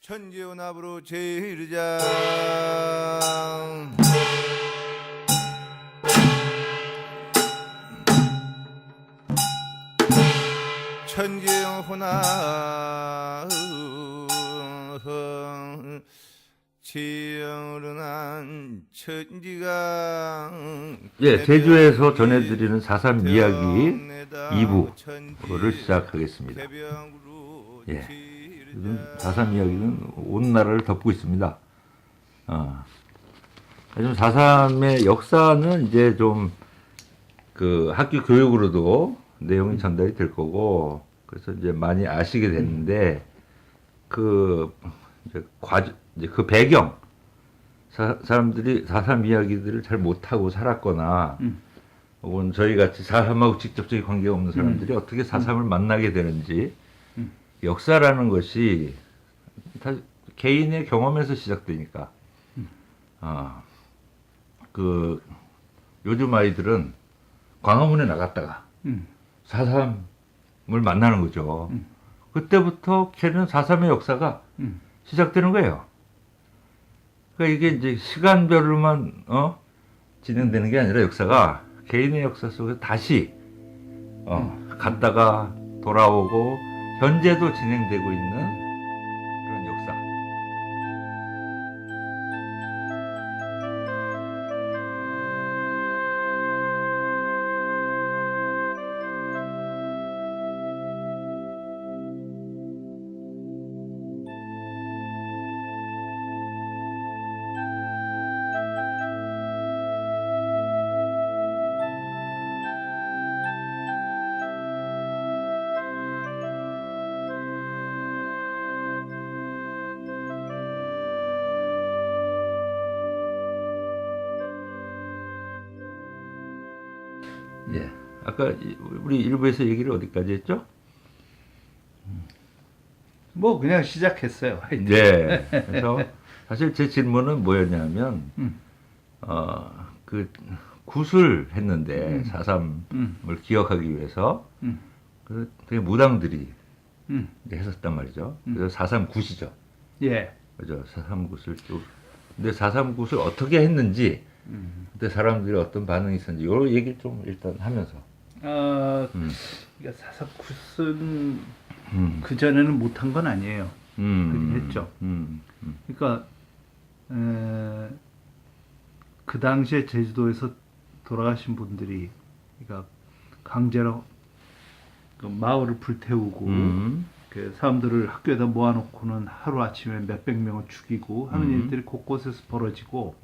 천지연합으로 제일장 천지연합 지연한 천지가 예, 제주에서 전해드리는 4.3 이야기 2부를 시작하겠습니다. 예, 요즘 4.3 이야기는 온 나라를 덮고 있습니다. 요즘 4.3의 역사는 이제 좀 그 학교 교육으로도 내용이 전달이 될 거고, 그래서 이제 많이 아시게 됐는데, 이제 그 배경, 사람들이 4.3 이야기들을 잘 못하고 살았거나, 혹은 저희 같이 4.3하고 직접적인 관계가 없는 사람들이 어떻게 4.3을 만나게 되는지, 역사라는 것이 다 개인의 경험에서 시작되니까, 요즘 아이들은 광화문에 나갔다가 4.3을 만나는 거죠. 그때부터 걔는 4.3의 역사가 시작되는 거예요. 그러니까 이게 이제 시간별로만 진행되는 게 아니라 역사가 개인의 역사 속에 다시 갔다가 돌아오고 현재도 진행되고 있는 그런 역사. 예. 아까 우리 일부에서 얘기를 어디까지 했죠? 뭐 그냥 시작했어요. 네. 그래서 사실 제 질문은 뭐였냐면, 그 굿을 했는데 4.3을 기억하기 위해서 그 되게 무당들이 이제 했었단 말이죠. 그래서 4.3 굿이죠. 예. 그죠. 4.3 굿을 쭉. 근데 4.3 굿을 어떻게 했는지, 그때 사람들이 어떤 반응이 있었는지, 요 얘기를 좀 일단 하면서. 그러니까 사사굿은 그 전에는 못한 건 아니에요. 그렇게 했죠. 그러니까 그 당시에 제주도에서 돌아가신 분들이, 그러니까 강제로 그 마을을 불태우고 그 사람들을 학교에다 모아놓고는 하루 아침에 몇백 명을 죽이고 하는 일들이 곳곳에서 벌어지고,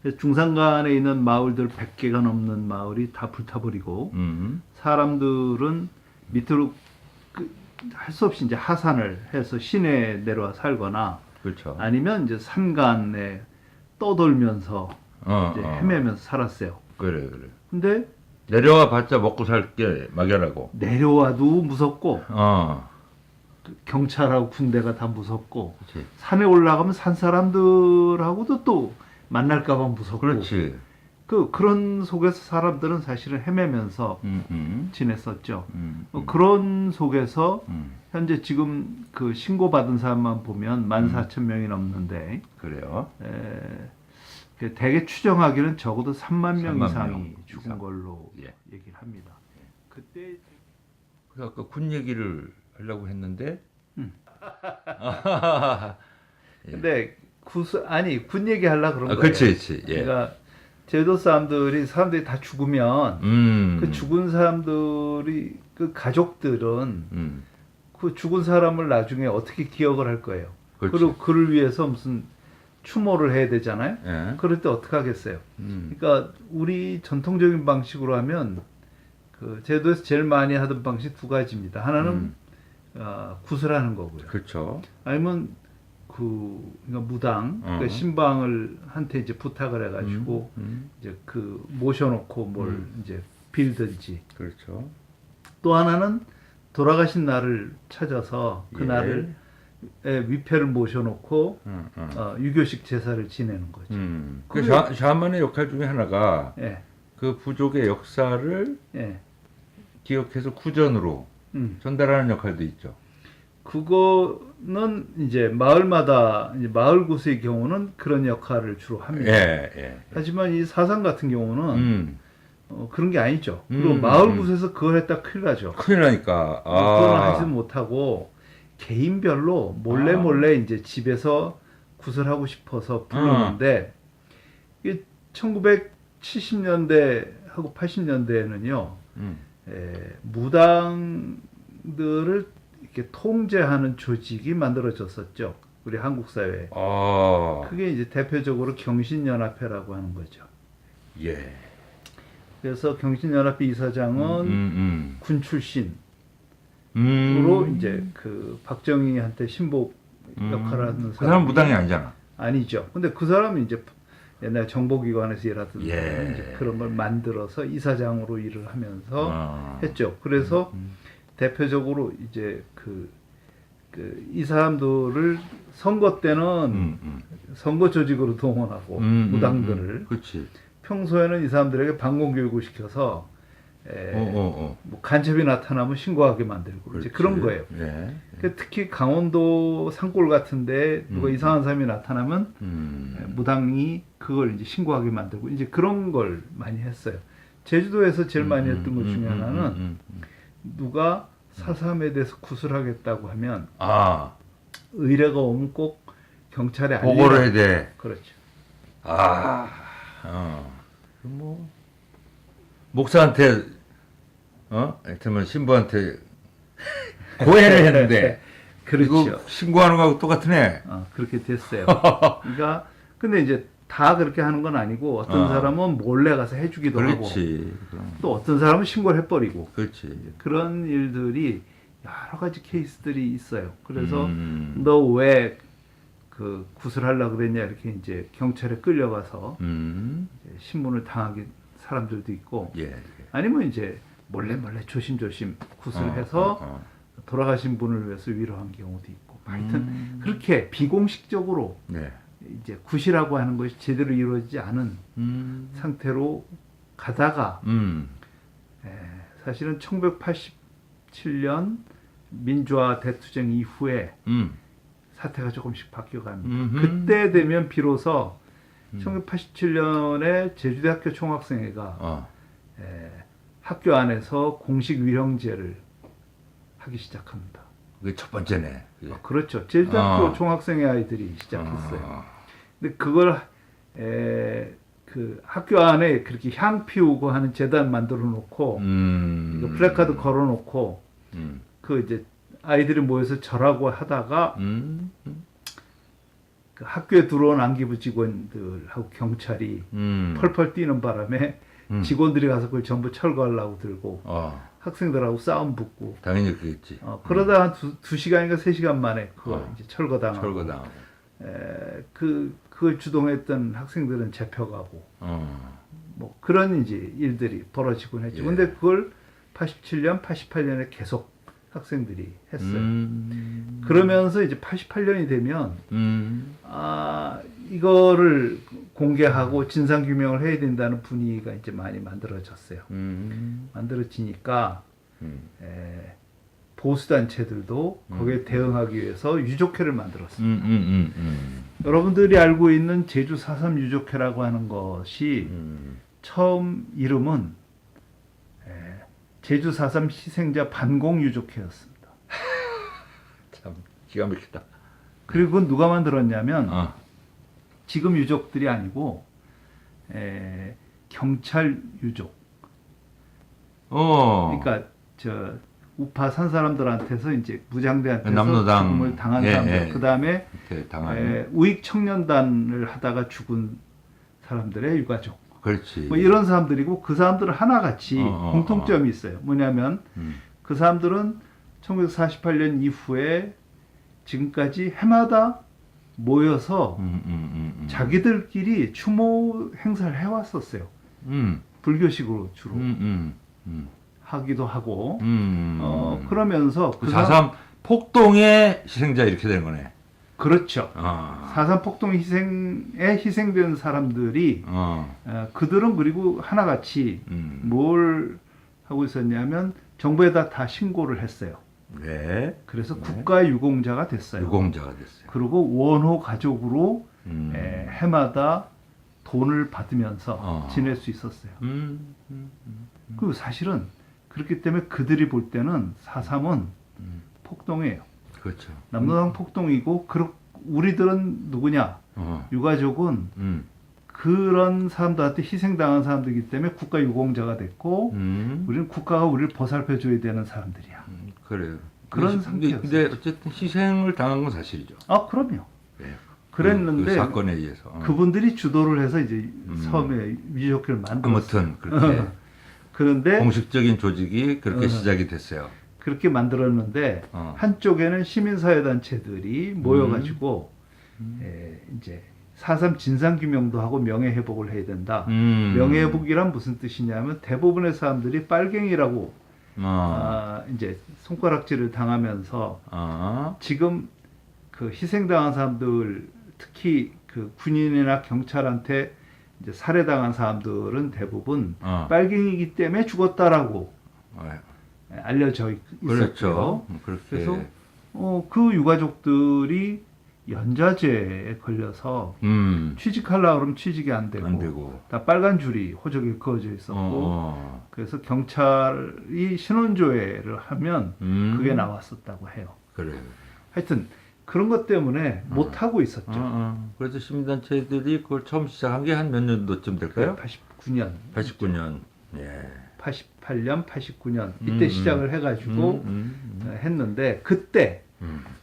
그래서 중산간에 있는 마을들 100개가 넘는 마을이 다 불타버리고, 사람들은 밑으로 할 수 없이 이제 하산을 해서 시내에 내려와 살거나, 그렇죠. 아니면 이제 산간에 떠돌면서 이제 헤매면서 살았어요. 그래. 근데 내려와 봤자 먹고 살 게 막연하고. 내려와도 무섭고, 경찰하고 군대가 다 무섭고, 그렇지. 산에 올라가면 산 사람들하고도 또 만날까봐 무섭고, 그렇지. 그런 속에서 사람들은 사실은 헤매면서 지냈었죠. 그런 속에서 현재 지금 그 신고받은 사람만 보면 14,000명이 넘는데, 그래요. 대개 추정하기는 적어도 3만 명 3만 이상이 명 죽은 이상. 걸로 예. 얘기를 합니다. 그때 그래서 아까 군 얘기를 하려고 했는데, 근데 군 얘기 하려고 그런 거예요. 그렇지. 예. 그러니까 제주도 사람들이 다 죽으면 그 죽은 사람들이, 그 가족들은 그 죽은 사람을 나중에 어떻게 기억을 할 거예요. 그렇지. 그리고 그를 위해서 무슨 추모를 해야 되잖아요. 예. 그럴 때 어떻게 하겠어요. 그러니까 우리 전통적인 방식으로 하면 그 제주도에서 제일 많이 하던 방식 두 가지입니다. 하나는 굿을 하는 거고요. 그렇죠. 아니면 그러니까 무당, 그 신방을 한테 이제 부탁을 해가지고 이제 그 모셔놓고 뭘 이제 빌든지. 그렇죠. 또 하나는 돌아가신 날을 찾아서 그 예. 날을 위패를 모셔놓고 유교식 제사를 지내는 거죠. 그 샤먼의 역할 중에 하나가 예, 그 부족의 역사를 예. 기억해서 구전으로 전달하는 역할도 있죠. 그거는 이제 마을마다 이제 마을 구수의 경우는 그런 역할을 주로 합니다. 예. 하지만 이 사상 같은 경우는 음. 그런 게 아니죠. 그리고 음, 마을 구수에서 그걸 했다 큰일 나죠. 큰일 나니까. 그거는 하지 못하고 개인별로 몰래 이제 집에서 구슬하고 싶어서 부르는데 이게 1970년대하고 80년대에는요. 무당들을 이렇게 통제하는 조직이 만들어졌었죠. 우리 한국 사회에. 그게 이제 대표적으로 경신연합회라고 하는 거죠. 예. 그래서 경신연합회 이사장은 군 출신으로 이제 그 박정희한테 신복 역할을 하는 그 사람 무당이 아니잖아. 아니죠. 근데 그 사람이 이제 옛날 정보기관에서 일하던 예. 사람이 이제 그런 걸 만들어서 이사장으로 일을 하면서 했죠. 그래서 대표적으로 이제 이 사람들을 선거 때는 선거 조직으로 동원하고 무당들을 그렇지. 평소에는 이 사람들에게 방공 교육을 시켜서 뭐 간첩이 나타나면 신고하게 만들고 이제 그런 거예요. 예. 그러니까 특히 강원도 산골 같은데 누가 이상한 사람이 나타나면 무당이 그걸 이제 신고하게 만들고 이제 그런 걸 많이 했어요. 제주도에서 제일 많이 했던 것 중에 하나는 누가 사삼에 대해서 구술하겠다고 하면 의뢰가 오면 꼭 경찰에 보고를 해야 돼. 그렇죠. 뭐 목사한테 하여튼 신부한테 고해를 했는데 그렇죠. 이거 신고하는 거하고 똑같으네. 그렇게 됐어요. 그러니까 근데 이제 다 그렇게 하는 건 아니고 어떤 사람은 몰래 가서 해주기도 그렇지. 하고 또 어떤 사람은 신고를 해버리고 그렇지. 그런 일들이 여러 가지 케이스들이 있어요. 그래서 너 왜 그 구슬하려고 그랬냐 이렇게 이제 경찰에 끌려가서 이제 신문을 당하게 사람들도 있고 예. 아니면 이제 몰래 조심조심 구슬해서 돌아가신 분을 위해서 위로한 경우도 있고 하여튼 그렇게 비공식적으로 네. 이제 굿이라고 하는 것이 제대로 이루어지지 않은 상태로 가다가 사실은 1987년 민주화 대투쟁 이후에 사태가 조금씩 바뀌어갑니다. 그때 되면 비로소 1987년에 제주대학교 총학생회가 학교 안에서 공식 위령제를 하기 시작합니다. 그게 첫 번째네. 그렇죠. 제주대학교 총학생회 아이들이 시작했어요. 근데 그걸 그 학교 안에 그렇게 향 피우고 하는 재단 만들어 놓고 플래카드 걸어 놓고 그 이제 아이들이 모여서 절하고 하다가 그 학교에 들어온 안기부 직원들하고 경찰이 펄펄 뛰는 바람에 직원들이 가서 그걸 전부 철거하려고 들고 학생들하고 싸움 붙고 당연히 그랬지. 그러다 한 두 시간인가 3시간 만에 그걸 이제 철거당하고 철거당하고. 그걸 주동했던 학생들은 잡혀가고 뭐 그런 이제 일들이 벌어지곤 했죠. 근데 그걸 87년, 88년에 계속 학생들이 했어요. 그러면서 이제 88년이 되면 이거를 공개하고 진상 규명을 해야 된다는 분위기가 이제 많이 만들어졌어요. 만들어지니까 보수 단체들도 거기에 대응하기 위해서 유족회를 만들었습니다. 여러분들이 알고 있는 제주 4.3 유족회라고 하는 것이 처음 이름은 제주 4.3 희생자 반공 유족회였습니다. 참 기가 막히다. 그리고 그건 누가 만들었냐면 지금 유족들이 아니고 경찰 유족. 그러니까 저 우파 산 사람들한테서 이제 무장대한테서 남로당 죽음을 당한 사람들. 그다음에 우익 청년단을 하다가 죽은 사람들의 유가족. 그렇지. 뭐 이런 사람들이고 그 사람들은 하나같이 공통점이 있어요. 뭐냐면 그 사람들은 1948년 이후에 지금까지 해마다 모여서 자기들끼리 추모 행사를 해왔었어요. 불교식으로 주로 하기도 하고 그러면서 그 4.3 폭동의 희생자 이렇게 된 거네. 그렇죠. 4.3 폭동 희생에 희생된 사람들이 그들은 그리고 하나같이 뭘 하고 있었냐면 정부에다 다 신고를 했어요. 네. 그래서 네. 국가 유공자가 됐어요. 유공자가 됐어요. 그리고 원호 가족으로 음. 해마다 돈을 받으면서 어. 지낼 수 있었어요. 음. 그리고 사실은 그렇기 때문에 그들이 볼 때는 4.3은 폭동이에요. 그렇죠. 남로당 폭동이고 우리들은 누구냐? 어. 유가족은 음. 그런 사람들한테 희생당한 사람들이기 때문에 국가 유공자가 됐고 우리는 국가가 우리를 보살펴 줘야 되는 사람들이야. 그래요. 그런 근데 어쨌든 희생을 당한 건 사실이죠. 아, 그럼요. 네. 그랬는데 그 사건에 의해서. 그분들이 주도를 해서 이제 섬에 유족회를 만들었어요. 아무튼 그렇게 그런데 공식적인 조직이 그렇게 시작이 됐어요. 그렇게 만들었는데 한쪽에는 시민사회단체들이 모여가지고 이제 4.3 진상규명도 하고 명예회복을 해야 된다. 명예회복이란 무슨 뜻이냐면 대부분의 사람들이 빨갱이라고 이제 손가락질을 당하면서 지금 그 희생당한 사람들 특히 그 군인이나 경찰한테 이제 살해당한 사람들은 대부분 빨갱이기 때문에 죽었다라고 알려져 있었고요. 그렇죠. 그렇게. 그래서 그 유가족들이 연좌제에 걸려서 취직하려고 그러면 취직이 안 되고, 다 빨간 줄이 호적에 그어져 있었고 그래서 경찰이 신원조회를 하면 그게 나왔었다고 해요. 그래요. 하여튼 그런 것 때문에 못 하고 있었죠. 그래서 시민단체들이 그걸 처음 시작한 게 한 몇 년도쯤 될까요? 89년. 89년. 예. 88년, 89년 이때 시작을 해가지고 했는데 그때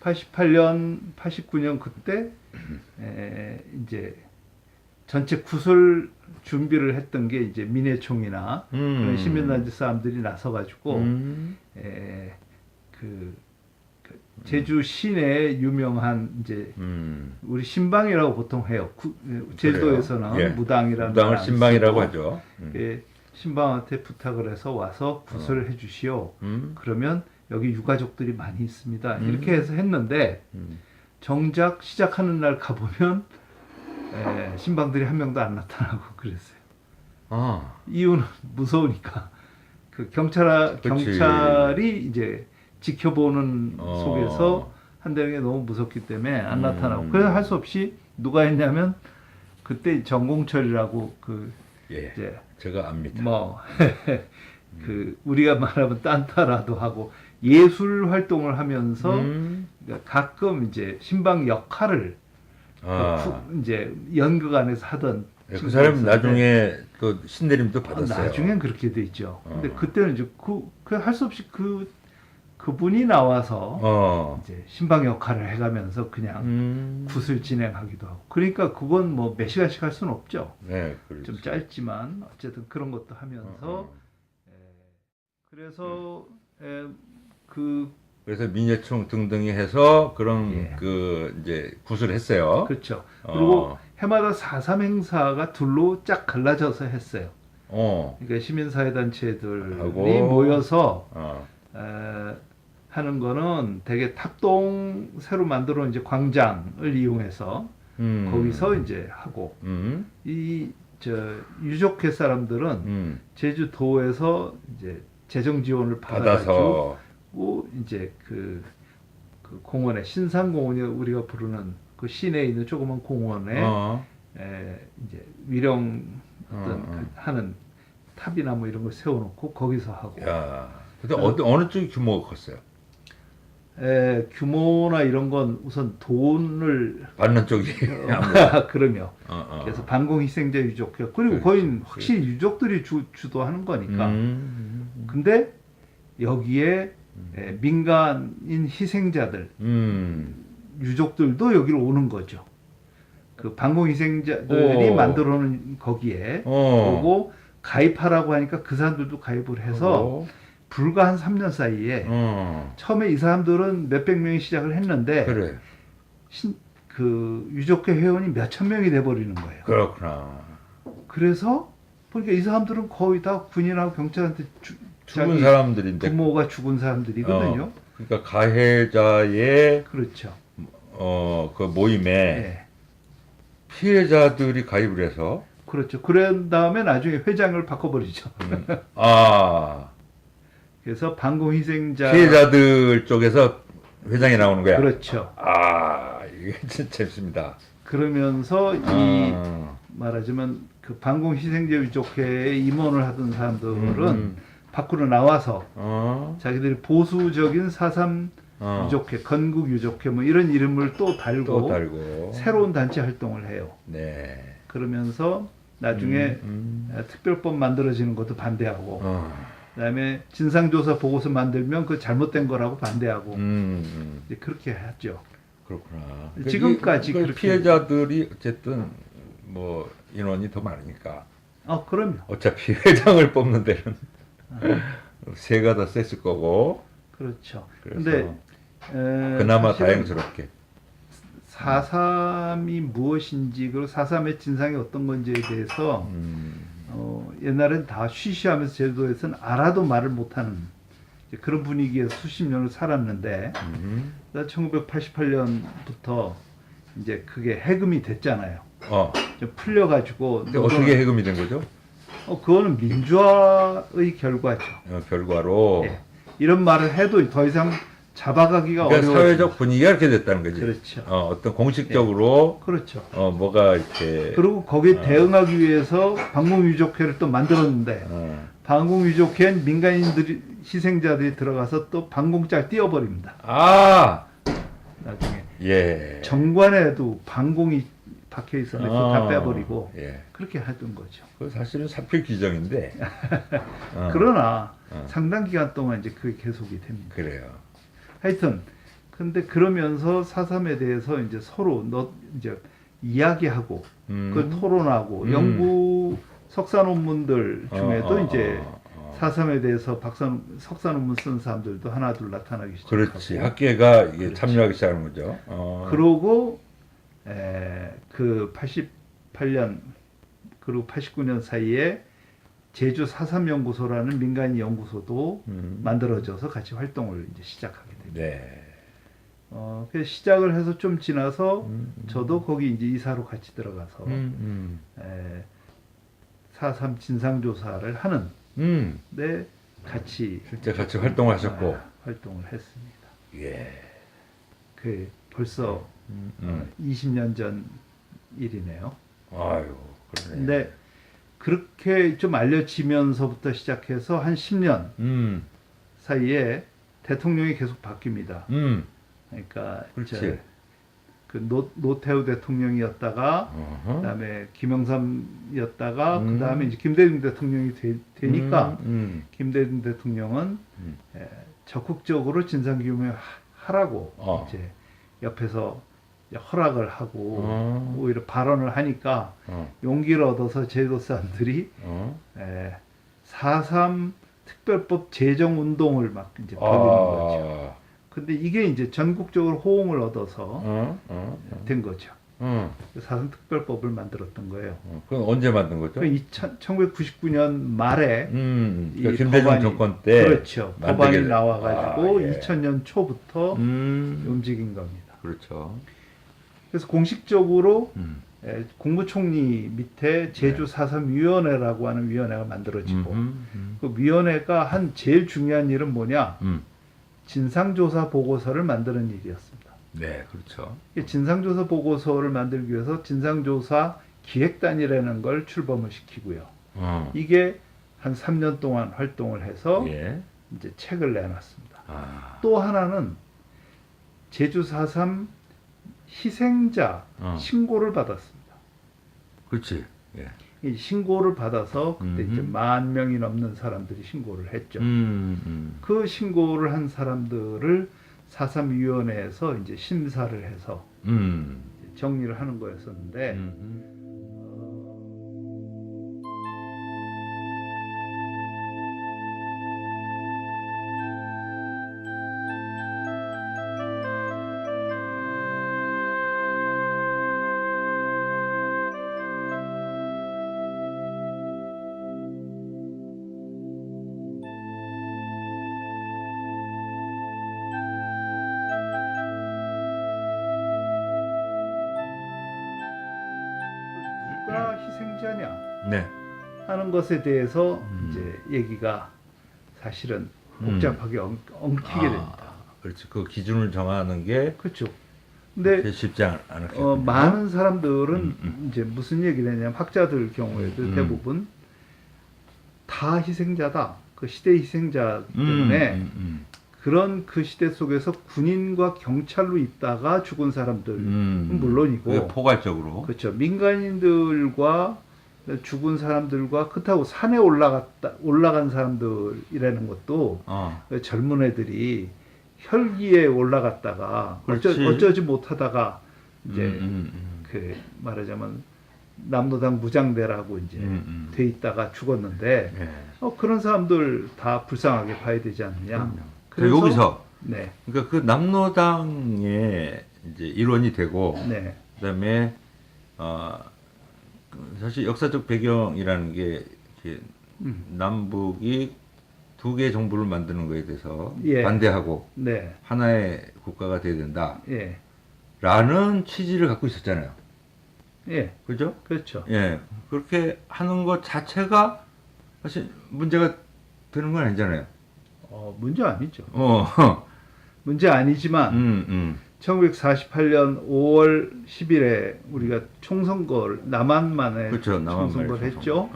88년, 89년 그때 이제 전체 구술 준비를 했던 게 이제 민해총이나 그런 시민단체 사람들이 나서가지고 그 제주 시내에 유명한 이제 우리 신방이라고 보통 해요. 제주도에서는 예. 무당이라는 무당을 신방이라고 하죠. 신방한테 부탁을 해서 와서 구슬을 해주시오. 그러면 여기 유가족들이 많이 있습니다. 이렇게 해서 했는데 정작 시작하는 날 가보면 신방들이 한 명도 안 나타나고 그랬어요. 이유는 무서우니까 그 경찰이 이제 지켜보는 속에서 한대령이 너무 무섭기 때문에 안 나타나고 그래서 할 수 없이 누가 했냐면 그때 정공철이라고 이제 제가 압니다. 뭐 그 우리가 말하면 딴타라도 하고 예술 활동을 하면서 가끔 이제 신방 역할을 이제 연극 안에서 하던 그 사람 나중에 또 신내림도 받았어요. 나중엔 그렇게 돼 있죠. 근데 그때는 이제 할 수 없이 그분이 나와서 이제 신방 역할을 해가면서 그냥 굿을 진행하기도 하고. 그러니까 그건 뭐 몇 시간씩 할 수는 없죠. 네, 그렇죠. 좀 짧지만 어쨌든 그런 것도 하면서 그래서 그래서 민예총 등등이 해서 그런 그 이제 굿을 했어요. 그렇죠. 그리고 해마다 4.3 행사가 둘로 쫙 갈라져서 했어요. 그러니까 시민사회단체들이 모여서 하는 거는 되게 탑동 새로 만들어 놓은 이제 광장을 이용해서 거기서 이제 하고 유족회 사람들은 제주도에서 이제 재정 지원을 받아가지고 이제 그 공원에 신상공원이 우리가 부르는 그 시내에 있는 조그만 공원에 이제 위령 하는 탑이나 뭐 이런 걸 세워놓고 거기서 하고. 근데 어느 쪽이 규모가 컸어요? 규모나 이런 건 우선 돈을 받는 쪽이 그럼요. 그래서 반공희생자 유족회 그리고 거의 확실히 유족들이 주도하는 거니까. 근데 여기에 민간인 희생자들 유족들도 여기로 오는 거죠. 그 반공희생자들이 만들어놓은 거기에 오고 가입하라고 하니까 그 사람들도 가입을 해서 불과 한 3년 사이에 처음에 이 사람들은 몇백 명이 시작을 했는데 그 유족회 회원이 몇천 명이 돼버리는 거예요. 그렇구나. 그래서 그러니까 이 사람들은 거의 다 군인하고 경찰한테 죽은 사람들인데 부모가 죽은 사람들이거든요. 그러니까 가해자의 그렇죠. 그 모임에 피해자들이 가입을 해서 그렇죠. 그런 다음에 나중에 회장을 바꿔버리죠. 그래서 반공희생자 피해자들 쪽에서 회장이 나오는 거야. 그렇죠. 아, 이게 진짜 재밌습니다. 그러면서 이 아, 말하자면 그 반공희생자 유족회에 임원을 하던 사람들은 밖으로 나와서 자기들이 보수적인 4.3 유족회, 건국 유족회 뭐 이런 이름을 또 달고, 또 달고 새로운 단체 활동을 해요. 네. 그러면서 나중에 특별법 만들어지는 것도 반대하고, 그다음에 진상조사 보고서 만들면 그 잘못된 거라고 반대하고 이제 그렇게 했죠. 그렇구나. 지금까지 그 그렇게 피해자들이 어쨌든 뭐 인원이 더 많으니까 그럼요. 어차피 회장을 뽑는 데는 세가 더 셌을 거고. 그렇죠. 그래서 근데 그나마 사실은 다행스럽게. 4.3이 무엇인지 그리고 4.3의 진상이 어떤 건지에 대해서 옛날엔 다 쉬쉬하면서 제도에서는 알아도 말을 못하는 그런 분위기에서 수십 년을 살았는데 1988년부터 이제 그게 해금이 됐잖아요. 좀 풀려가지고 근데 어떻게 해금이 된 거죠? 그거는 민주화의 결과죠. 결과로. 예. 이런 말을 해도 더 이상 잡아가기가 그러니까 어려워요. 사회적 분위기가 이렇게 됐다는 거지. 그렇죠. 어떤 공식적으로 그렇죠. 뭐가 이렇게 그리고 거기에 대응하기 위해서 반공유족회를 또 만들었는데 반공유족회는 민간인들이 희생자들이 들어가서 또 반공짝 띄워버립니다. 나중에 예. 정관에도 반공이 박혀 있었는데 그거 다 빼버리고 예. 그렇게 하던 거죠. 그 사실은 사필 규정인데. 그러나 상당 기간 동안 이제 그게 계속이 됩니다. 그래요. 하여튼 근데 그러면서 4.3에 대해서 이제 서로 이제 이야기하고 그 토론하고 연구 석사 논문들 중에도 이제 4.3에 대해서 석사 논문 쓴 사람들도 하나 둘 나타나기 시작하고 그렇지. 학계가 이게 그렇지. 참여하기 시작하는 거죠. 그러고 그 88년 그리고 89년 사이에 제주 4.3 연구소라는 민간 연구소도 만들어져서 같이 활동을 이제 시작하게 됩니다. 네. 그래서 시작을 해서 좀 지나서 저도 거기 이제 이사로 같이 들어가서 4.3 진상조사를 하는 데 같이 실제 같이 활동하셨고. 활동을 했습니다. 예. 그 벌써 20년 전 일이네요. 아유, 그러네. 근데 그렇게 좀 알려지면서부터 시작해서 한 10년 사이에 대통령이 계속 바뀝니다. 그러니까 그렇지. 그 노태우 대통령이었다가 그다음에 김영삼이었다가 그다음에 이제 김대중 대통령이 되니까 김대중 대통령은 적극적으로 진상규명 하라고 이제 옆에서 허락을 하고 오히려 발언을 하니까 용기를 얻어서 제도 사람들이 4.3 특별법 제정 운동을 막 이제 벌이는 거죠. 근데 이게 이제 전국적으로 호응을 얻어서 된 거죠. 4.3 특별법을 만들었던 거예요. 그건 언제 만든 거죠? 1999년 말에 그러니까 김대중 정권 때 그렇죠. 법안이 나와가지고 예. 2000년 초부터 움직인 겁니다. 그렇죠. 그래서 공식적으로 국무총리 밑에 제주 4.3 위원회라고 하는 위원회가 만들어지고 그 위원회가 한 제일 중요한 일은 뭐냐? 진상조사 보고서를 만드는 일이었습니다. 네, 그렇죠. 진상조사 보고서를 만들기 위해서 진상조사 기획단이라는 걸 출범을 시키고요. 이게 한 3년 동안 활동을 해서 이제 책을 내놨습니다. 또 하나는 제주 4.3 희생자 신고를 받았습니다. 그렇지. 예. 이 신고를 받아서 그때 이제 10,000명이 넘는 사람들이 신고를 했죠. 그 신고를 한 사람들을 4.3 위원회에서 이제 심사를 해서 정리를 하는 거였었는데 누가 희생자냐 네. 하는 것에 대해서 이제 얘기가 사실은 복잡하게 엉키게 됩니다. 그렇지. 그 기준을 정하는 게 그렇죠. 근데 쉽지 않았겠군요. 많은 사람들은 이제 무슨 얘기를 하냐면 학자들 경우에도 대부분 다 희생자다. 그 시대 희생자 때문에 그런 그 시대 속에서 군인과 경찰로 있다가 죽은 사람들은 물론이고 그게 포괄적으로 그렇죠. 민간인들과 죽은 사람들과 그렇다고 산에 올라간 사람들이라는 것도 젊은 애들이 혈기에 올라갔다가 어쩌지 못하다가 이제 그 말하자면 남로당 무장대라고 이제 돼 있다가 죽었는데 그런 사람들 다 불쌍하게 봐야 되지 않느냐. 그래서 여기서 네. 그러니까 그 남로당의 이제 일원이 되고 네. 그다음에 사실 역사적 배경이라는 게 이렇게 남북이 두 개의 정부를 만드는 거에 대해서 반대하고 네. 하나의 국가가 돼야 된다. 예. 라는 취지를 갖고 있었잖아요. 예. 그죠? 그렇죠. 예. 그렇게 하는 것 자체가 사실 문제가 되는 건 아니잖아요. 문제 아니죠. 어. 문제 아니지만 1948년 5월 10일에 우리가 총선거를 남한만에 그렇죠. 총선거를 했죠.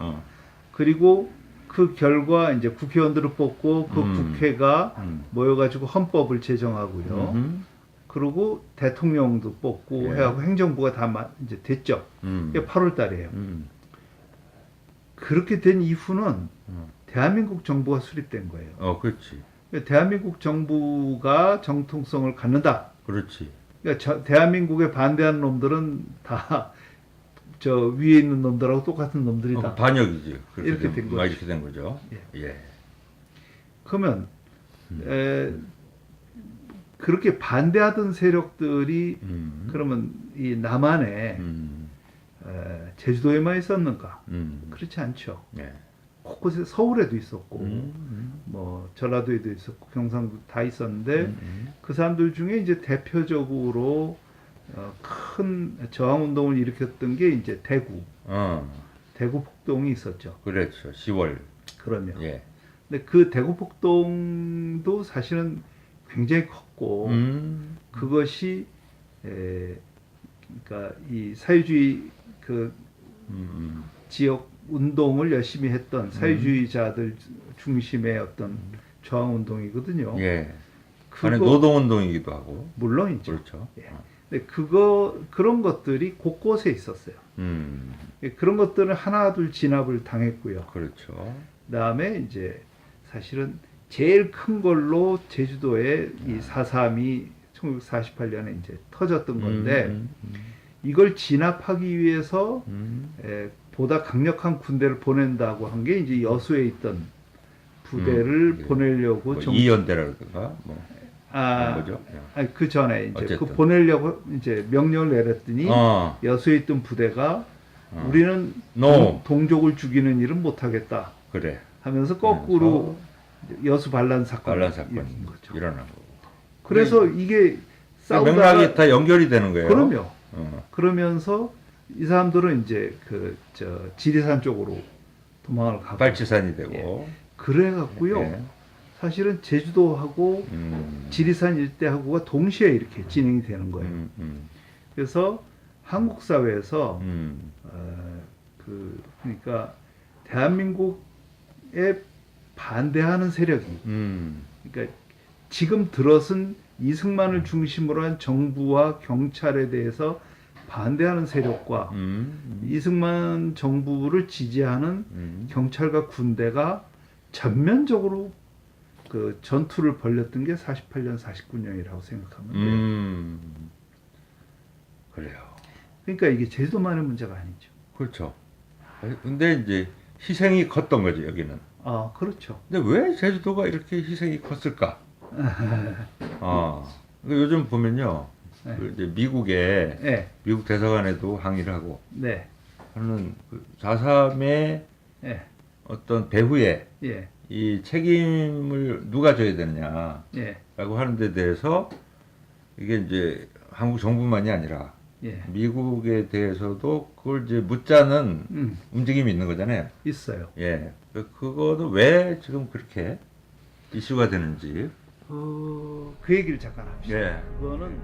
그리고 그 결과 이제 국회의원들을 뽑고 그 국회가 모여가지고 헌법을 제정하고요. 그리고 대통령도 뽑고 해갖고 행정부가 다 이제 됐죠. 이게 8월 달이에요. 그렇게 된 이후는 대한민국 정부가 수립된 거예요. 그렇지. 대한민국 정부가 정통성을 갖는다. 그렇지. 그러니까 대한민국에 반대하는 놈들은 다 저 위에 있는 놈들하고 똑같은 놈들이다. 반역이지. 이렇게 된 거죠. 이렇게 된 거죠. 예. 그러면 그렇게 반대하던 세력들이 그러면 이 남한에 제주도에만 있었는가? 그렇지 않죠. 예. 곳곳에 서울에도 있었고 뭐 전라도에도 있었고 경상도 다 있었는데 그 사람들 중에 이제 대표적으로 큰 저항 운동을 일으켰던 게 이제 대구 폭동이 있었죠. 그렇죠. 10월. 그러면. 예. 근데 그 대구 폭동도 사실은 굉장히 컸고 그것이 그러니까 이 사회주의 그 지역 운동을 열심히 했던 사회주의자들 중심의 어떤 저항 운동이거든요. 예. 그거 노동 운동이기도 하고. 물론이죠. 그렇죠. 예. 근데 그런 것들이 곳곳에 있었어요. 그런 것들은 하나둘 진압을 당했고요. 그렇죠. 그다음에 이제 사실은 제일 큰 걸로 제주도에 이 4.3이 1948년에 이제 터졌던 건데 이걸 진압하기 위해서 보다 강력한 군대를 보낸다고 한 게 이제 여수에 있던 부대를 보내려고 뭐 이연대라든가 뭐 뭐죠? 아니 그 전에 이제 어쨌든. 그 보내려고 이제 명령을 내렸더니 여수에 있던 부대가 우리는 동족을 죽이는 일은 못하겠다. 그래. 하면서 거꾸로 여수 반란 사건이 일어난 거고. 그래서 이게 싸우다가 맥락이 다 연결이 되는 거예요. 그럼요. 그러면서 이 사람들은 이제 지리산 쪽으로 도망을 가고 발치산이 되고 그래갖고요. 사실은 제주도하고 지리산 일대하고가 동시에 이렇게 진행이 되는 거예요. 그래서 한국 사회에서 그러니까 대한민국에 반대하는 세력이 그러니까 지금 들어선 이승만을 중심으로 한 정부와 경찰에 대해서 반대하는 세력과 이승만 정부를 지지하는 경찰과 군대가 전면적으로 그 전투를 벌였던 게 48년, 49년이라고 생각하면 돼요. 그래요. 그러니까 이게 제주도만의 문제가 아니죠. 그렇죠. 근데 이제 희생이 컸던 거죠, 여기는. 그렇죠. 근데 왜 제주도가 이렇게 희생이 컸을까? 요즘 보면요. 그 이제 미국 대사관에도 항의를 하고 하는 4.3의 어떤 배후에 이 책임을 누가 져야 되느냐라고 하는 데 대해서 이게 이제 한국 정부만이 아니라 미국에 대해서도 그걸 이제 묻자는 움직임이 있는 거잖아요. 있어요. 그거는 왜 지금 그렇게 이슈가 되는지. 그 얘기를 잠깐 합시다. 예. 그거는